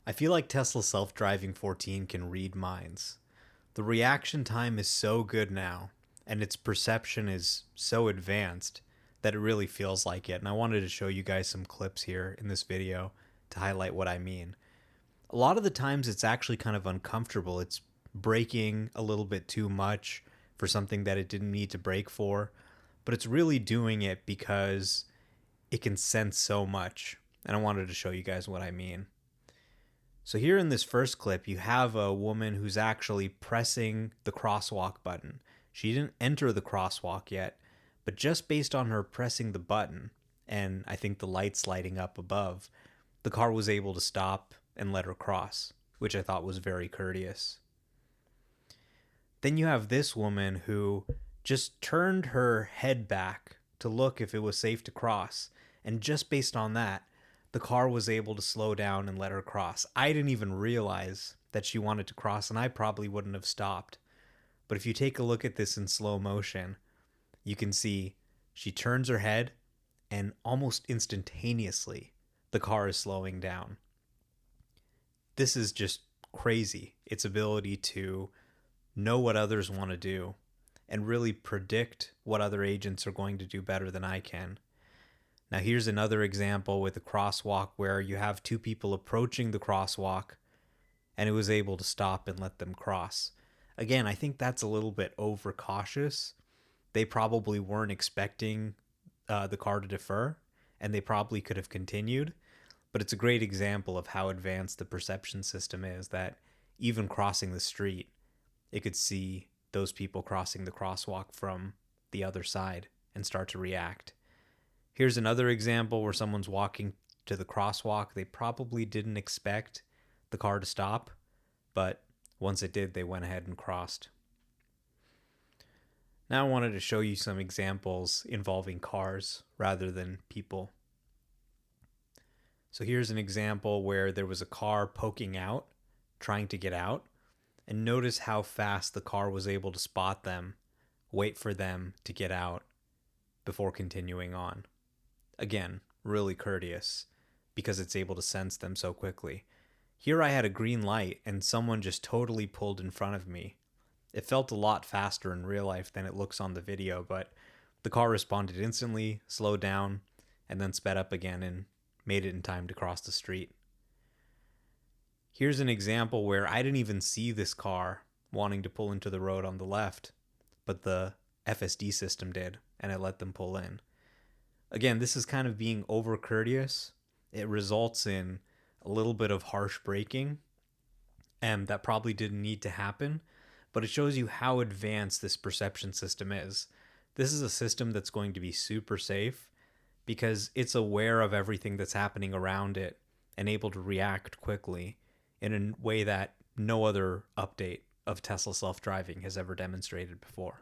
I feel like Tesla self-driving 14 can read minds. The reaction time is so good now, and its perception is so advanced that it really feels like it. And I wanted to show you guys some clips here in this video to highlight what I mean. A lot of the times it's actually kind of uncomfortable. It's braking a little bit too much for something that it didn't need to brake for, but it's really doing it because it can sense so much. And I wanted to show you guys what I mean. So here in this first clip, you have a woman who's actually pressing the crosswalk button. She didn't enter the crosswalk yet, but just based on her pressing the button, and I think the lights lighting up above, the car was able to stop and let her cross, which I thought was very courteous. Then you have this woman who just turned her head back to look if it was safe to cross, and just based on that, the car was able to slow down and let her cross. I didn't even realize that she wanted to cross, and I probably wouldn't have stopped. But if you take a look at this in slow motion, you can see she turns her head, and almost instantaneously, the car is slowing down. This is just crazy. Its ability to know what others want to do and really predict what other agents are going to do better than I can. Now here's another example with a crosswalk where you have two people approaching the crosswalk and it was able to stop and let them cross. Again, I think that's a little bit overcautious. They probably weren't expecting the car to defer, and they probably could have continued, but it's a great example of how advanced the perception system is, that even crossing the street, it could see those people crossing the crosswalk from the other side and start to react. Here's another example where someone's walking to the crosswalk. They probably didn't expect the car to stop, but once it did, they went ahead and crossed. Now I wanted to show you some examples involving cars rather than people. So here's an example where there was a car poking out, trying to get out, and notice how fast the car was able to spot them, wait for them to get out before continuing on. Again, really courteous because it's able to sense them so quickly. Here I had a green light and someone just totally pulled in front of me. It felt a lot faster in real life than it looks on the video, but the car responded instantly, slowed down, and then sped up again and made it in time to cross the street. Here's an example where I didn't even see this car wanting to pull into the road on the left, but the FSD system did, and it let them pull in. Again, this is kind of being over courteous. It results in a little bit of harsh braking, and that probably didn't need to happen, but it shows you how advanced this perception system is. This is a system that's going to be super safe because it's aware of everything that's happening around it and able to react quickly in a way that no other update of Tesla self-driving has ever demonstrated before.